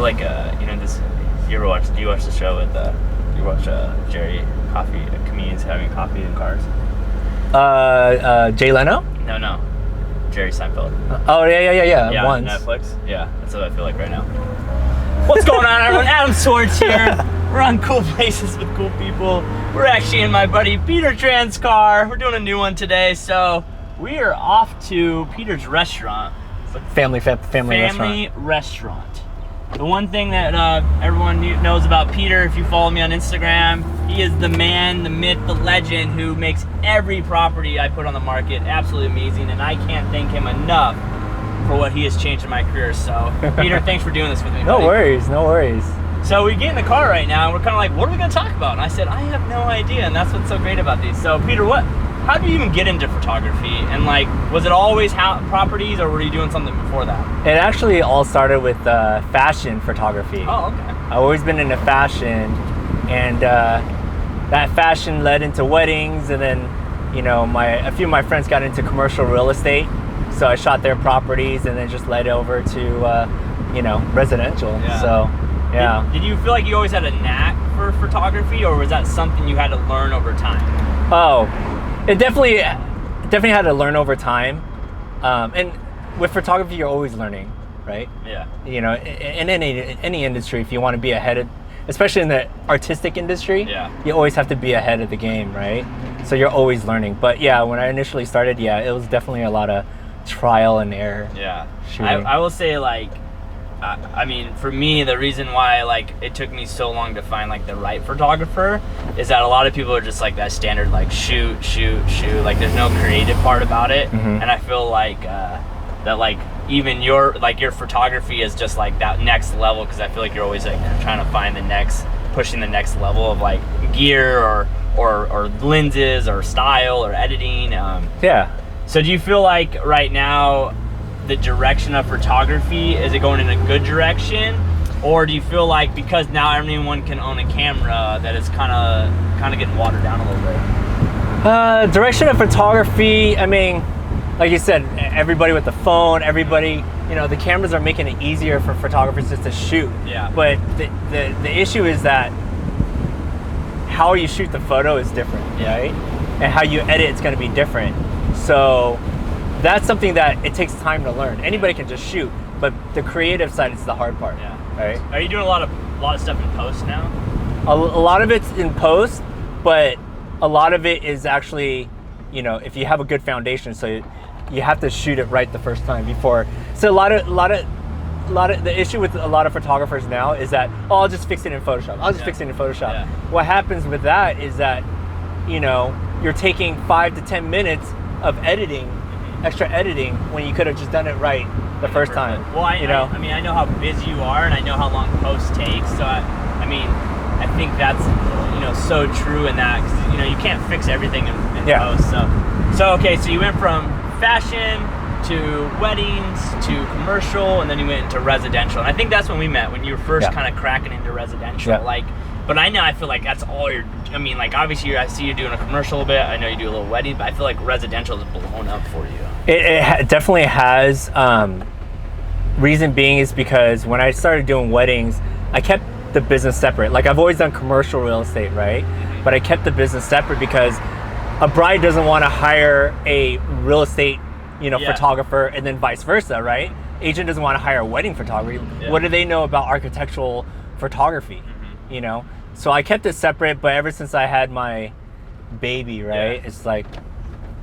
like this. Do you watch the show with you watch Jerry Coffee comedians having coffee in cars? Jay Leno? No. Jerry Seinfeld. Oh yeah. Yeah, Once. Netflix. Yeah, that's what I feel like right now. What's going on, everyone? Adam Swartz here. We're on Cool Places with Cool People. We're actually in my buddy Peter Tran's car. We're doing a new one today, so we are off to Peter's restaurant. Family restaurant. The one thing that everyone knows about Peter, if you follow me on Instagram, he is the man, the myth, the legend who makes every property I put on the market absolutely amazing, and I can't thank him enough for what he has changed in my career. So, Peter, thanks for doing this with me. No buddy. No worries. So we get in the car right now, and we're kind of like, what are we going to talk about? And I said, I have no idea, and that's what's so great about these. So, Peter, how did you even get into photography? And was it always properties, or were you doing something before that? It actually all started with fashion photography. Oh, okay. I've always been into fashion, and that fashion led into weddings, and then a few of my friends got into commercial real estate, so I shot their properties, and then just led over to residential. Yeah. So yeah. Did you feel like you always had a knack for photography, or was that something you had to learn over time? Oh, it definitely had to learn over time, and with photography you're always learning, right? Yeah. In any industry, if you want to be ahead, especially in the artistic industry, yeah, you always have to be ahead of the game, right? So you're always learning. But yeah, when I initially started, it was definitely a lot of trial and error. Yeah. Shooting. I will say, for me, the reason why it took me so long to find the right photographer is that a lot of people are just that standard shoot. There's no creative part about it, mm-hmm. and I feel that even your photography is just that next level, because I feel like you're always trying to find pushing the next level of gear or lenses or style or editing. Yeah. So do you feel like right now the direction of photography, is it going in a good direction, or do you feel like because now everyone can own a camera that it's kind of getting watered down a little bit? Direction of photography, like you said, everybody with the phone, everybody, the cameras are making it easier for photographers just to shoot. Yeah. But the issue is that how you shoot the photo is different, right? And how you edit it's going to be different. So that's something that it takes time to learn. Anybody can just shoot, but the creative side is the hard part. Yeah. Right? Are you doing a lot of stuff in post now? A lot of it's in post, but a lot of it is actually, if you have a good foundation, so you have to shoot it right the first time before. So a lot of the issue with a lot of photographers now is that, I'll just fix it in Photoshop. Fix it in Photoshop. Yeah. What happens with that is that, you're taking 5 to 10 minutes of editing, extra editing, when you could have just done it right the first time. Well, I know how busy you are, and I know how long post takes. So I think that's so true in that, because you can't fix everything in post. So okay, so you went from fashion to weddings to commercial, and then you went into residential. And I think that's when we met, when you were first kind of cracking into residential. Yeah. But I feel like that's all you're. Obviously, I see you doing a commercial a bit. I know you do a little wedding, but I feel like residential is blown up for you. It definitely has. Reason being is because when I started doing weddings, I kept the business separate. I've always done commercial real estate, right? Mm-hmm. But I kept the business separate because a bride doesn't want to hire a real estate, photographer, and then vice versa, right? Agent doesn't want to hire a wedding photographer. Yeah. What do they know about architectural photography? Mm-hmm. So I kept it separate, but ever since I had my baby, right, it's I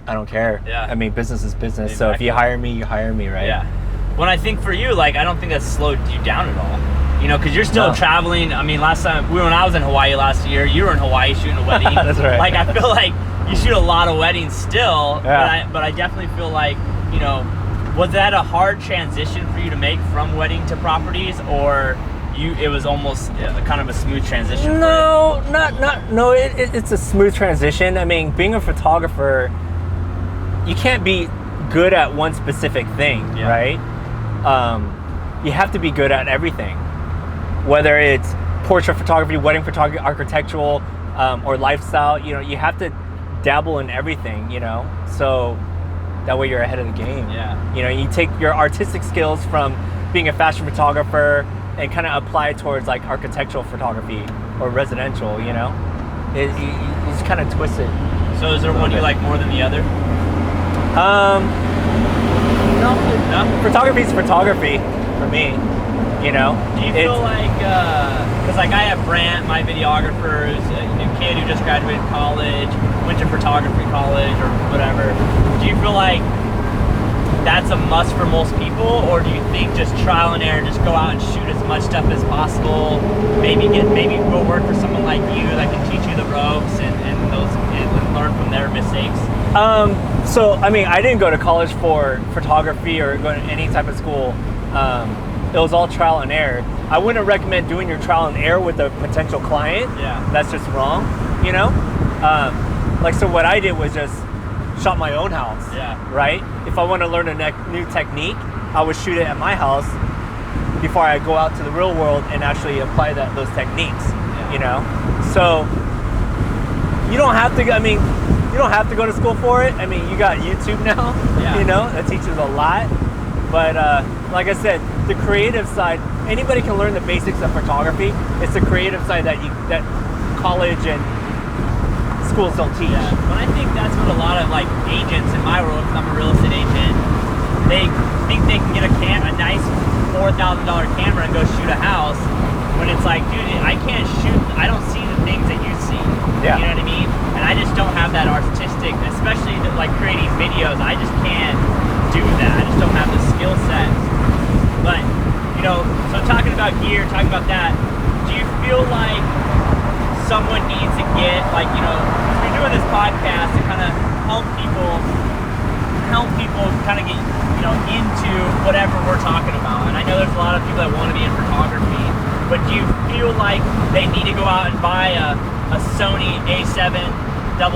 don't care. Yeah. Business is business. Exactly. So if you hire me, you hire me, right? Yeah. When I think for you, I don't think that slowed you down at all. Because you're still traveling. Last time when I was in Hawaii last year, you were in Hawaii shooting a wedding. That's right. I feel like you shoot a lot of weddings still. Yeah. But I definitely feel like, was that a hard transition for you to make from wedding to properties, or it was almost kind of a smooth transition? No, it's a smooth transition. Being a photographer, you can't be good at one specific thing, right? You have to be good at everything, whether it's portrait photography, wedding photography, architectural, or lifestyle. You have to dabble in everything, so that way you're ahead of the game. Yeah. You take your artistic skills from being a fashion photographer and kind of apply it towards like architectural photography or residential, you know? You just kind of twist it. So is there one you like more than the other? No. Photography's photography for me, you know? Do you feel like, because like I have Brant, my videographer, who's a kid who just graduated college, went to photography college or whatever. Do you feel like that's a must for most people, or do you think just trial and error, just go out and shoot as much stuff as possible, maybe go work for someone like you that can teach you the ropes and learn from their mistakes? So I mean, I didn't go to college for photography or go to any type of school. It was all trial and error. I wouldn't recommend doing your trial and error with a potential client. Yeah, that's just wrong, you know? Like, so what I did was just shot my own house. Yeah. Right? If I want to learn a new technique, I would shoot it at my house before I go out to the real world and actually apply those techniques. Yeah. You know? So you don't have to. I mean, you don't have to go to school for it. I mean, you got YouTube now. Yeah. You know, that teaches a lot. But like I said, the creative side, anybody can learn the basics of photography. It's the creative side that college and schools don't teach. Yeah, but I think that's what a lot of like agents in my world, because I'm a real estate agent, they think they can get a nice $4,000 camera and go shoot a house, when it's like, dude, I can't shoot, I don't see the things that you see. Yeah. You know what I mean? And I just don't have that artistic, especially like creating videos, I just can't do that. I just don't have the skill set. But, you know, so talking about gear, talking about that, do you feel like someone needs to get, like, you know, we're doing this podcast to kind of help people kind of get, you know, into whatever we're talking about. And I know there's a lot of people that want to be in photography, but do you feel like they need to go out and buy a Sony A7 II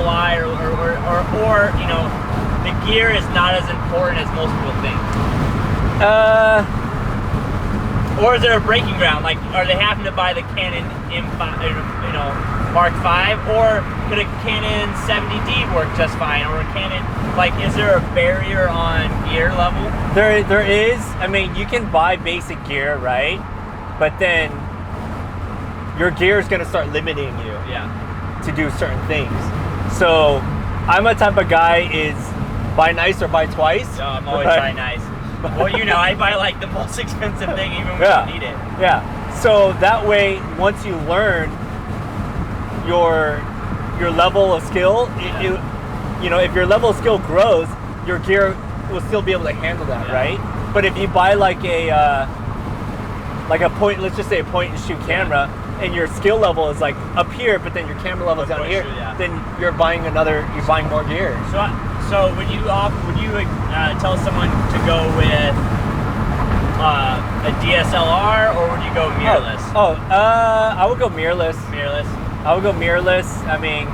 or you know, the gear is not as important as most people think? Or is there a breaking ground? Like, are they having to buy the Canon M5, you know, Mark V, or could a Canon 70D work just fine? Or a Canon, like, is there a barrier on gear level? There is. I mean, you can buy basic gear, right? But then your gear is going to start limiting you. Yeah. To do certain things. So I'm a type of guy is buy nice or buy twice. Oh, I'm always buying nice. Well, you know, I buy like the most expensive thing even when I need it. Yeah. So that way, once you learn your level of skill, you know, if your level of skill grows, your gear will still be able to handle that, right? But if you buy like a point, let's just say a point and shoot camera, and your skill level is like up here, but then your camera level is down here, then you're buying more gear. So would you tell someone to go with a DSLR, or would you go mirrorless? I would go mirrorless. Mirrorless. I would go mirrorless. I mean,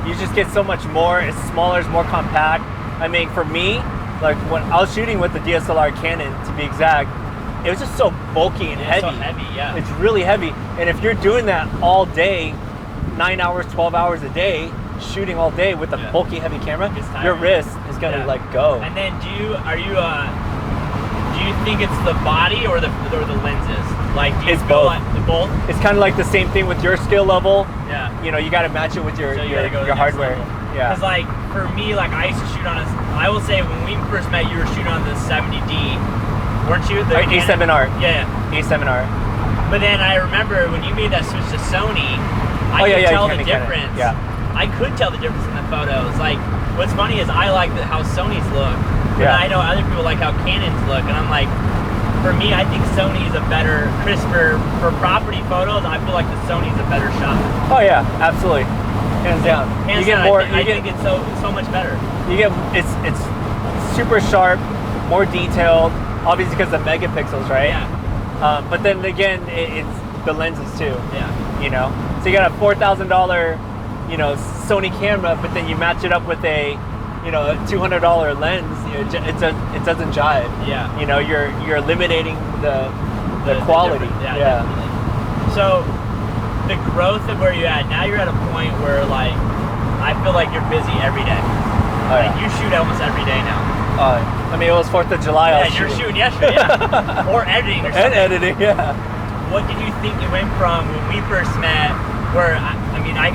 you just get so much more. It's smaller, it's more compact. I mean, for me, like when I was shooting with the DSLR Canon, to be exact, it was just so bulky and heavy. So heavy, yeah. It's really heavy. And if you're doing that all day, 9 hours, 12 hours a day, shooting all day with a bulky, heavy camera, your wrist is gonna like go. And then do you think it's the body or the lenses? Like, do you it's feel both. Like both? It's kind of like the same thing with your skill level. Yeah. You know, you got to match it with your hardware. Yeah. Because like for me, like I used to shoot on I will say when we first met, you were shooting on the 70D, weren't you? The A7R. Yeah. A7R. But then I remember when you made that switch to Sony, I could tell the difference. Yeah. I could tell the difference in the photos. Like, what's funny is I like how Sony's look, but I know other people like how Canon's look, and I'm like, for me, I think Sony is a better, crisper, for property photos, I feel like the Sony's a better shot. Oh yeah, absolutely. Hands down. Hands down, more. I think it's so much better. You get it's super sharp, more detailed, obviously because of the megapixels, right? Yeah. But then again, it's the lenses too. Yeah. You know, so you got a $4,000, you know, Sony camera, but then you match it up with a, you know, a $200 lens. You know, it doesn't jive. Yeah. You know, you're eliminating the quality. Yeah. So the growth of where you're at now, you're at a point where like I feel like you're busy every day. Like you shoot almost every day now. I mean, it was 4th of July. Yeah, you're shooting yesterday. Yeah. Or editing or something. And editing, yeah. what did you think it went from when we first met, where, I mean, I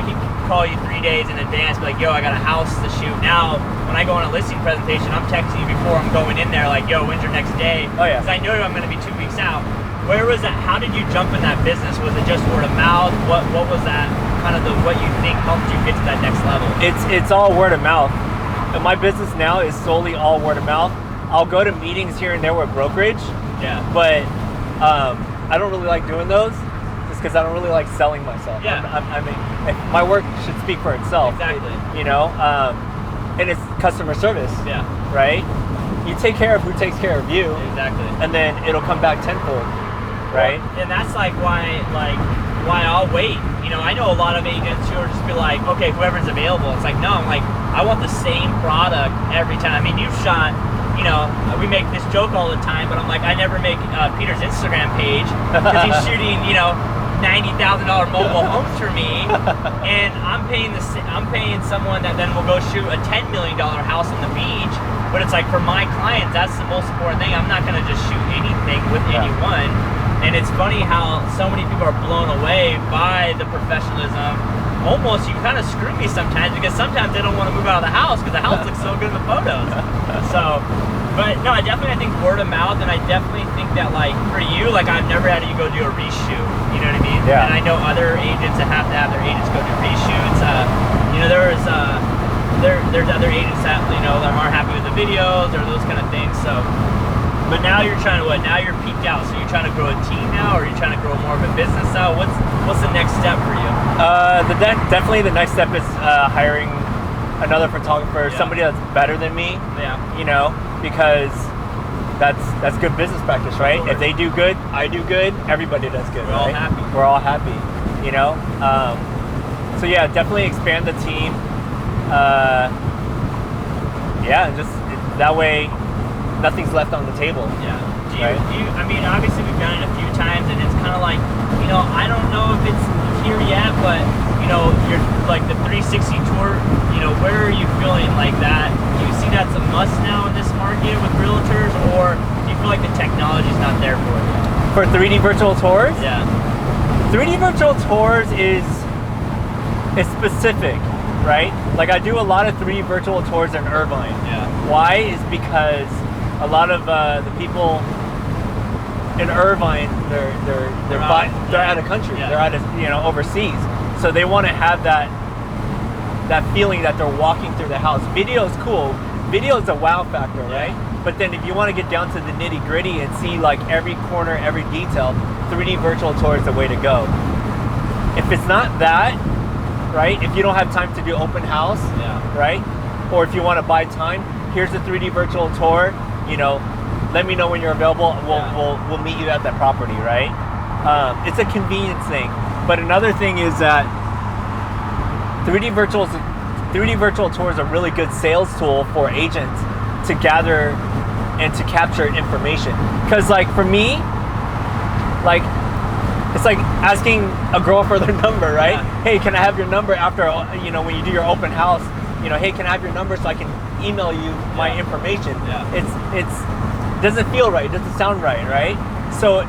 could call you 3 days in advance, be like, yo, I got a house to shoot. Now, when I go on a listing presentation, I'm texting you before I'm going in there, like, yo, when's your next day? Oh, yeah. Because I know I'm going to be 2 weeks out. Where was that? How did you jump in that business? Was it just word of mouth? What was that kind of what you think helped you get to that next level? It's all word of mouth. And my business now is solely all word of mouth. I'll go to meetings here and there with brokerage. Yeah. But I don't really like doing those just because I don't really like selling myself. Yeah. I mean, my work should speak for itself. Exactly. And it's customer service. Yeah. Right? You take care of who takes care of you. Exactly. And then it'll come back tenfold. Right? Well, and that's why I'll wait. I know a lot of agents who are just be like, okay, whoever's available. It's like, no, I'm like, I want the same product every time. I mean, you've shot, we make this joke all the time, but I'm like, I never make Peter's Instagram page because he's shooting, $90,000 mobile homes for me, and I'm paying someone that then will go shoot a $10 million house on the beach. But it's like, for my clients, that's the most important thing. I'm not going to just shoot anything with anyone. And it's funny how so many people are blown away by the professionalism. Almost, you kind of screw me sometimes, because sometimes they don't want to move out of the house because the house looks so good in the photos. So, but no, I think word of mouth, and I definitely think that, like, for you, like, I've never had you go do a reshoot. You know what I mean? Yeah. And I know other agents that have to have their agents go do reshoots. There's other agents that, that aren't happy with the videos or those kind of things. So, but now you're trying to now you're peaked out. So you're trying to grow a team now, or you're trying to grow more of a business now? What's the next step for you? Definitely the next step is hiring another photographer, somebody that's better than me. Yeah. Because that's good business practice, right? Totally. If they do good, I do good, everybody does good. We're all happy. We're all happy. So yeah, definitely expand the team. Just that way nothing's left on the table. Yeah. Right? I mean, obviously we've done it a few times, and it's kind of like, I don't know if it's here yet, but you're like the 360 tour. Where are you feeling like that? Do you see that's a must now in this market with realtors, or do you feel like the technology's not there for you? For 3D virtual tours? Yeah. 3D virtual tours is specific, right? Like, I do a lot of 3D virtual tours in Irvine. Yeah. Why? Is because a lot of the people in Irvine, they're out of country. Yeah. They're out of overseas. So they want to have that feeling that they're walking through the house. Video is cool. Video is a wow factor, right? But then if you want to get down to the nitty gritty and see like every corner, every detail, 3D virtual tour is the way to go. If it's not that, right? If you don't have time to do open house, right? Or if you want to buy time, here's a 3D virtual tour. Let me know when you're available. We'll meet you at that property, right? It's a convenience thing. But another thing is that 3D virtual tours are a really good sales tool for agents to gather and to capture information. Because like for me, like it's like asking a girl for their number, right? Yeah. Hey, can I have your number after when you do your open house? Hey, can I have your number so I can email you my information? Yeah. It doesn't feel right, it doesn't sound right? So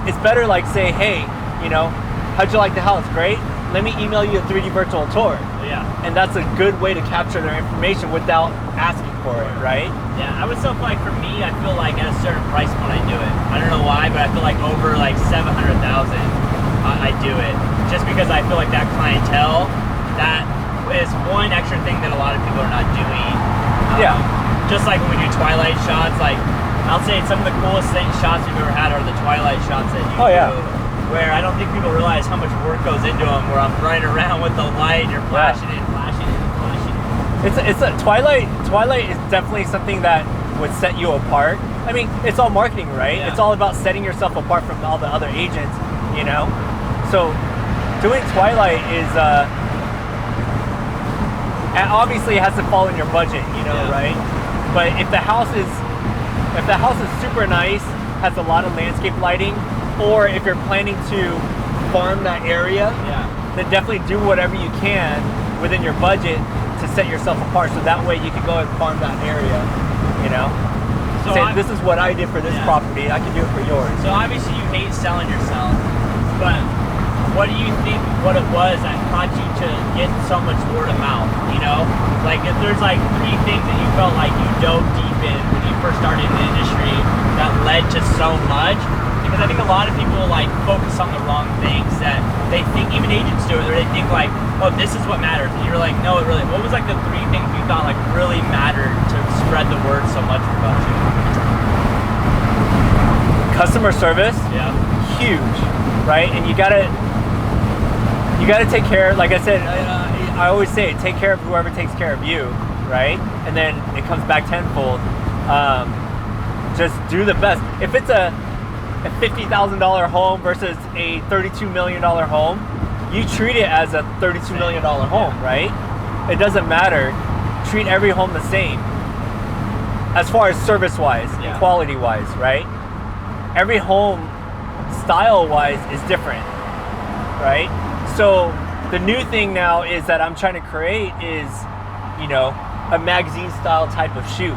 it's better like say, hey, how'd you like the house? Great. Let me email you a 3D virtual tour. Yeah. And that's a good way to capture their information without asking for it, right? Yeah, I would still feel like, for me, I feel like at a certain price point I do it. I don't know why, but I feel like over like 700,000, I do it. Just because I feel like that clientele, that is one extra thing that a lot of people are not doing. Just like when we do twilight shots, like I'll say some of the coolest shots we've ever had are the twilight shots that you do. Where I don't think people realize how much work goes into them, where I'm running around with the light, you're flashing it. It's a Twilight is definitely something that would set you apart. I mean, it's all marketing, right? Yeah. It's all about setting yourself apart from all the other agents, So doing Twilight is and obviously it has to fall in your budget, right? But if the house is super nice, has a lot of landscape lighting, or if you're planning to farm that area, then definitely do whatever you can within your budget to set yourself apart, so that way you can go and farm that area, say, this is what I did for this property, I can do it for yours. So obviously you hate selling yourself, but what do you think what it was that taught you to get so much word of mouth, you know? Like if there's like 3 things that you felt like you dove deep in when you first started in the industry that led to so much, because I think a lot of people like focus on the wrong things that they think, even agents do it, or they think like, oh, this is what matters. And you're like, no, it really, what was like the 3 things you thought like really mattered to spread the word so much about you? Customer service, huge, right? And you gotta take care, like I said, I always say, take care of whoever takes care of you, right? And then it comes back tenfold. Just do the best. If it's a $50,000 home versus a $32 million home, you treat it as a $32 million home, right? It doesn't matter. Treat every home the same as far as service-wise and quality-wise, right? Every home, style-wise, is different, right? So the new thing now is that I'm trying to create is, you know, a magazine-style type of shoot.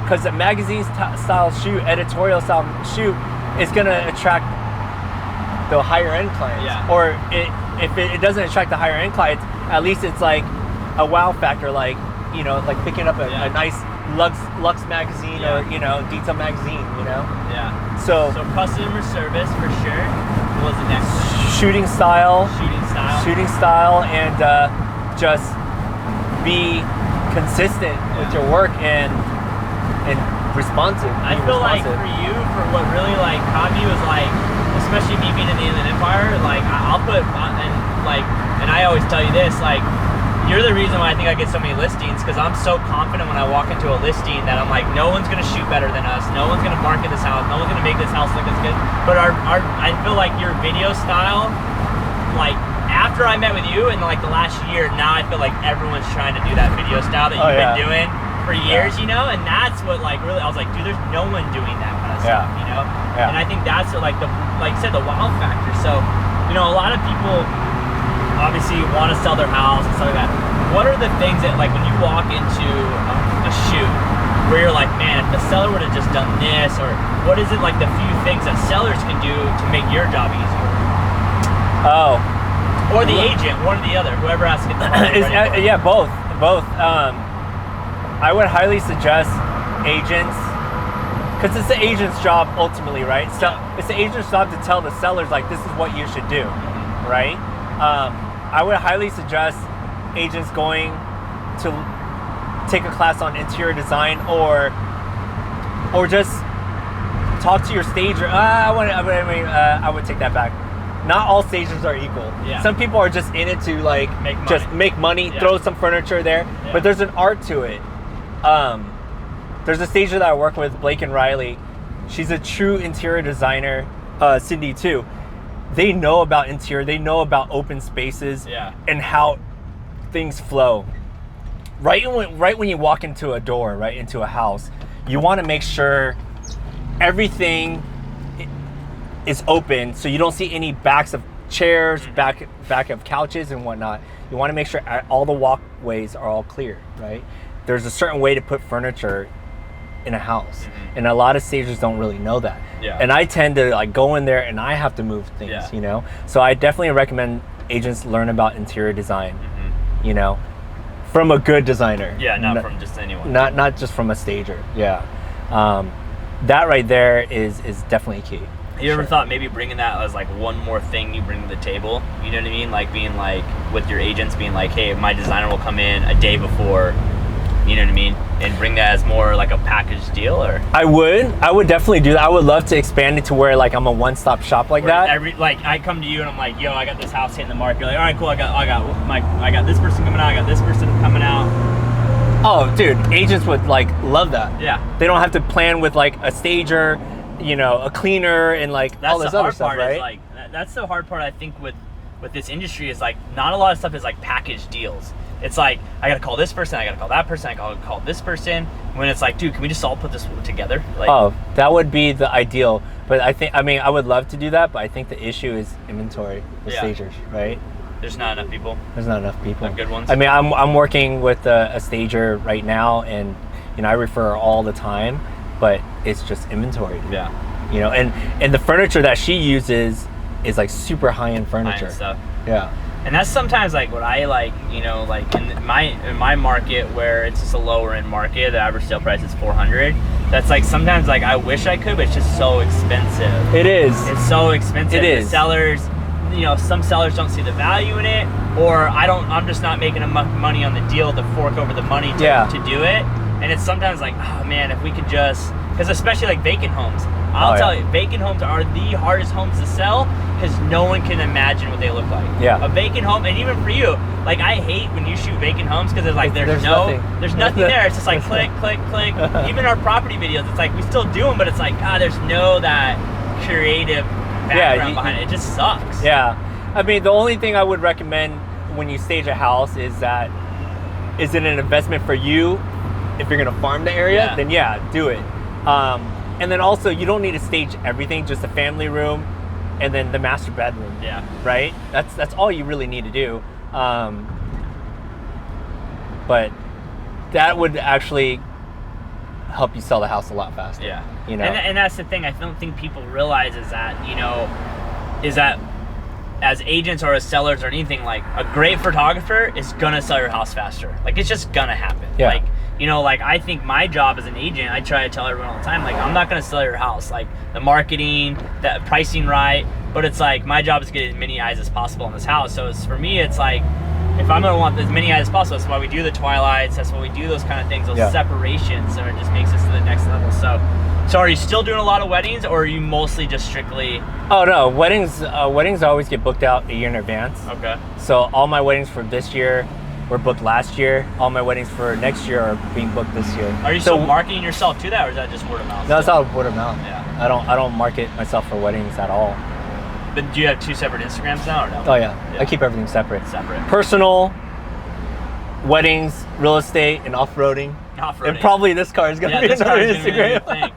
Because a magazine-style shoot, editorial-style shoot, is going to attract the higher-end clients. Yeah. Or if it doesn't attract the higher-end clients, at least it's like a wow factor, like, you know, like picking up a nice Lux magazine or, you know, Detail magazine, you know? Yeah. So customer service for sure. What was the next one? Shooting style, and just be consistent with your work and responsive. I feel like for you, for what really like caught me was like, especially me being in the Inland Empire, like I'll put and I always tell you this, like you're the reason why I think I get so many listings, because I'm so confident when I walk into a listing that I'm like, no one's gonna shoot better than us, no one's gonna market this house, no one's gonna make this house look as good. But I feel like your video style, like after I met with you in like the last year, now I feel like everyone's trying to do that video style that you've been doing for years, you know, and that's what like really I was like, dude, there's no one doing that kind of stuff, you know. And I think that's like like you said, the wow factor. So, you know, a lot of people obviously want to sell their house and stuff like that. What are the things that, like, when you walk into a shoot where you're like, man, if the seller would have just done this, or what is it like the few things that sellers can do to make your job easier? Oh. Or the agent, one or the other, whoever has to get the money ready. Yeah, both. I would highly suggest agents, because it's the agent's job ultimately, right? So it's the agent's job to tell the sellers, like, this is what you should do, right? I would highly suggest agents going to take a class on interior design, or just talk to your stager. I would take that back. Not all stagers are equal. Yeah. Some people are just in it to like make money, throw some furniture there. Yeah. But there's an art to it. There's a stager that I work with, Blake and Riley. She's a true interior designer. Cindy too. They know about interior. They know about open spaces and how things flow. Right when you walk into a door, right into a house, you want to make sure everything is open, so you don't see any backs of chairs, back of couches and whatnot. You want to make sure all the walkways are all clear, right? There's a certain way to put furniture in a house, and a lot of stagers don't really know that. Yeah. And I tend to like go in there and I have to move things, you know. So I definitely recommend agents learn about interior design, you know, from a good designer. Yeah, not from just anyone. Not just from a stager. Yeah, that right there is definitely key. You ever thought maybe bringing that as like one more thing you bring to the table? You know what I mean? Like being like with your agents, being like, hey, my designer will come in a day before. You know what I mean? And bring that as more like a package deal, or? I would definitely do that. I would love to expand it to where like I'm a one-stop shop like that. Like I come to you and I'm like, yo, I got this house hitting the market. You're like, all right, cool. I got this person coming out. I got this person coming out. Oh, dude, agents would like love that. Yeah. They don't have to plan with like a stager, you know, a cleaner, and like all this other stuff, right? Like that's the hard part I think with this industry is like not a lot of stuff is like package deals. It's like, I gotta call this person, I gotta call that person, I gotta call this person. When it's like, dude, can we just all put this together? Like, oh, that would be the ideal. But I would love to do that, but I think the issue is inventory with stagers, right? There's not enough people. There's not enough people. Good ones. I mean, I'm working with a stager right now, and you know, I refer her all the time, but it's just inventory. Yeah. You know, and the furniture that she uses is like super high-end furniture. High-end stuff. Yeah. And that's sometimes like what I like, you know, like in my market where it's just a lower end market, the average sale price is 400. That's like sometimes like I wish I could, but it's just so expensive. It is. It's so expensive. It is. The sellers, you know, some sellers don't see the value in it, or I'm just not making enough money on the deal to fork over the money to do it. And it's sometimes like, oh man, if we could just, because especially like vacant homes, I'll tell you, vacant homes are the hardest homes to sell because no one can imagine what they look like. Yeah. A vacant home, and even for you, like I hate when you shoot vacant homes because it's like there's nothing there. It's just like click, click, click. Even our property videos, it's like we still do them, but it's like there's no that creative background behind it. It just sucks. Yeah. I mean, the only thing I would recommend when you stage a house is that, is it an investment for you? If you're gonna farm the area, then do it. And then also, you don't need to stage everything, just a family room and then the master bedroom. Yeah. Right? That's all you really need to do. But that would actually help you sell the house a lot faster. Yeah. You know? And that's the thing I don't think people realize is that, you know, is that as agents or as sellers or anything, like a great photographer is gonna sell your house faster. Like it's just gonna happen. Yeah. Like, you know, like I think my job as an agent, I try to tell everyone all the time, like I'm not gonna sell your house. Like the marketing, the pricing right, but it's like my job is to get as many eyes as possible on this house. So for me, it's like, if I'm gonna want as many eyes as possible, that's why we do the twilights, that's why we do those kind of things, those separations, so it just makes us to the next level. So are you still doing a lot of weddings, or are you mostly just strictly? Oh no, weddings always get booked out a year in advance. Okay. So all my weddings for this year were booked last year. All my weddings for next year are being booked this year. Are you still marketing yourself to that, or is that just word of mouth? No, it's all word of mouth. Yeah. I don't market myself for weddings at all. But do you have two separate Instagrams now, or no? Oh yeah. I keep everything separate. Separate. Personal, weddings, real estate, and off-roading. Off-roading. And probably this car is gonna be another Instagram.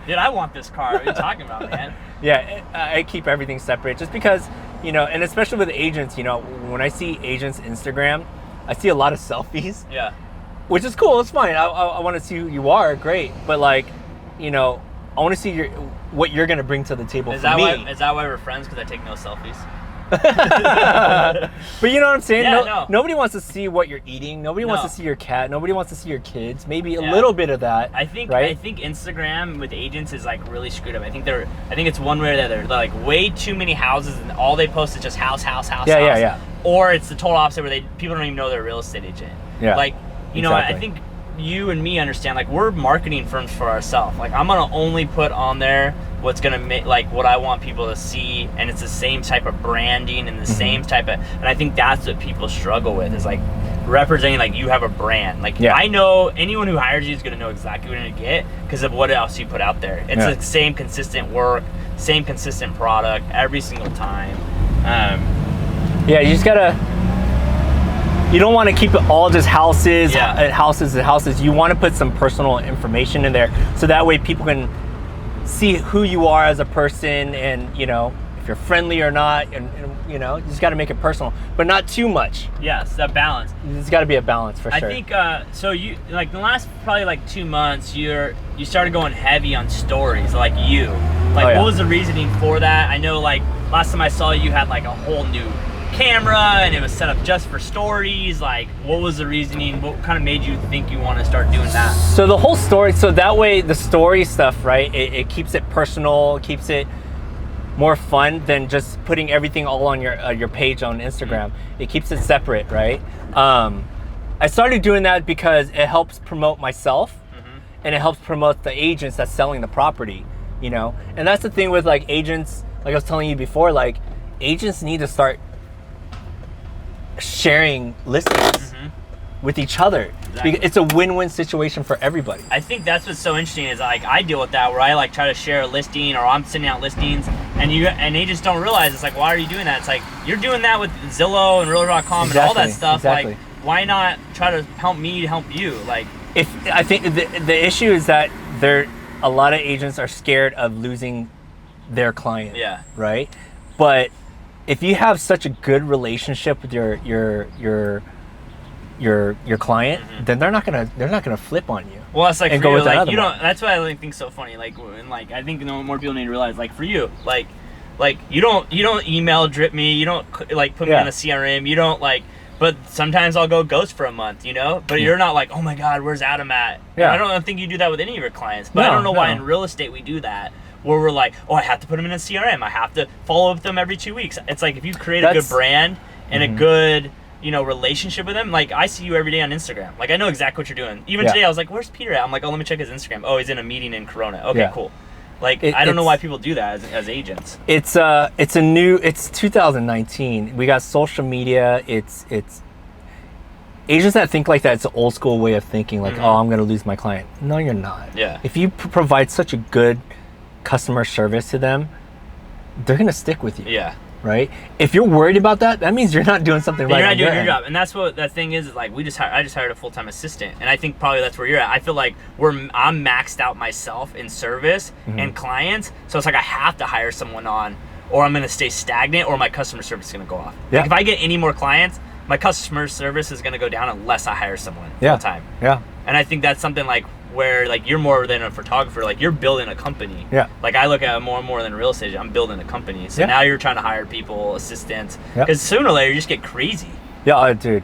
Dude, I want this car. What are you talking about, man? Yeah, I keep everything separate just because, you know, and especially with agents, you know, when I see agents' Instagram, I see a lot of selfies. Yeah. Which is cool. It's fine. I want to see who you are. Great. But like, you know, I want to see what you're gonna bring to the table for me. Is that why we're friends? Because I take no selfies. But you know what I'm saying? Yeah, Nobody wants to see what you're eating. Nobody wants to see your cat. Nobody wants to see your kids. Maybe a little bit of that. I think Instagram with agents is like really screwed up. I think it's one way or the other. They're like way too many houses, and all they post is just house. Yeah. Or it's the total opposite where people don't even know they're a real estate agent. Yeah. Like, you know, I think you and me understand, like, we're marketing firms for ourselves. Like, I'm gonna only put on there what's gonna make, like, what I want people to see, and it's the same type of branding and the same type of, and I think that's what people struggle with, is like representing, like, you have a brand. Like, I know anyone who hires you is gonna know exactly what you're gonna get because of what else you put out there. It's the same consistent work, same consistent product every single time. Yeah, you just gotta. You don't want to keep it all just houses, houses. You want to put some personal information in there, so that way people can see who you are as a person, and you know, if you're friendly or not, and you know, you just got to make it personal, but not too much. Yes, that balance. There's got to be a balance for sure. I think so. You like the last probably like 2 months, you started going heavy on stories, like what was the reasoning for that? I know like last time I saw you had like a whole new camera and it was set up just for stories. Like, what was the reasoning? What kind of made you think you want to start doing that? So the whole story, so that way the story stuff, right, it keeps it personal, keeps it more fun than just putting everything all on your page on Instagram. It keeps it separate, right? I started doing that because it helps promote myself, and it helps promote the agents that's selling the property, you know? And that's the thing with like agents, like I was telling you before, like agents need to start sharing listings with each other. Exactly. It's a win-win situation for everybody. I think that's what's so interesting is like I deal with that where I like try to share a listing, or I'm sending out listings, and agents don't realize, it's like, why are you doing that? It's like, you're doing that with Zillow and Realtor.com and all that stuff. Like, why not try to help me to help you? Like, I think the issue is that a lot of agents are scared of losing their client. Yeah. Right? But if you have such a good relationship with your your client, then they're not gonna flip on you. Well, it's like and for go you, with that like other you one. don't. That's why I think so funny. Like, and like I think more people need to realize, like for you, like you don't email drip me, you don't like put me on a CRM, you don't like. But sometimes I'll go ghost for a month, you know. But you're not like, oh my God, where's Adam at? Yeah. And I don't think you do that with any of your clients. But I don't know why in real estate we do that. Where we're like, oh, I have to put them in a CRM. I have to follow up with them every 2 weeks. It's like if you create a good brand and a good, you know, relationship with them. Like I see you every day on Instagram. Like I know exactly what you're doing. Even today, I was like, where's Peter at? I'm like, oh, let me check his Instagram. Oh, he's in a meeting in Corona. Okay, cool. Like I don't know why people do that as agents. It's 2019. We got social media. It's agents that think like that. It's an old school way of thinking. Like, oh, I'm gonna lose my client. No, you're not. Yeah. If you provide such a good customer service to them, they're gonna stick with you. Yeah. Right. If you're worried about that, that means you're not doing something right. You're not doing your job, and that's what that thing is like. I just hired a full-time assistant, and I think probably that's where you're at. I feel like I'm maxed out myself in service and clients, so it's like I have to hire someone on, or I'm gonna stay stagnant, or my customer service is gonna go off. Yeah. Like if I get any more clients, my customer service is gonna go down unless I hire someone full time. Yeah. And I think that's something like where like you're more than a photographer, like you're building a company. Yeah. Like I look at it more than real estate. I'm building a company. So now you're trying to hire people, assistants, because sooner or later you just get crazy. Yeah, dude.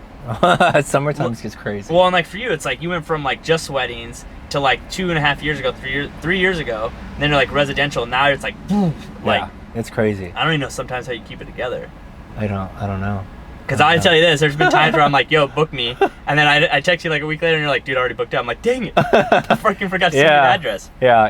Summertime gets crazy. Well, and like for you, it's like you went from like just weddings to like 2.5 years ago, 3 years ago, and then you're like residential. Now it's like, boom, like it's crazy. I don't even know sometimes how you keep it together. I don't know. Because I tell you this, there's been times where I'm like, yo, book me. And then I text you like a week later and you're like, dude, I already booked out. I'm like, dang it. I freaking forgot to send you your address. Yeah,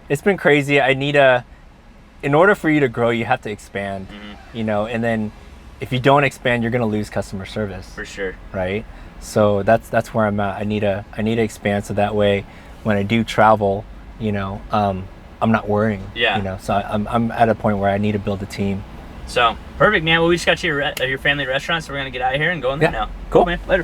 it's been crazy. In order for you to grow, you have to expand, you know, and then if you don't expand, you're going to lose customer service. For sure. Right? So that's where I'm at. I need to expand so that way when I do travel, you know, I'm not worrying. Yeah. You know, so I'm at a point where I need to build a team. So perfect, man. Well, we just got to your family restaurant, so we're gonna get out of here and go in there now. Cool, man. Later.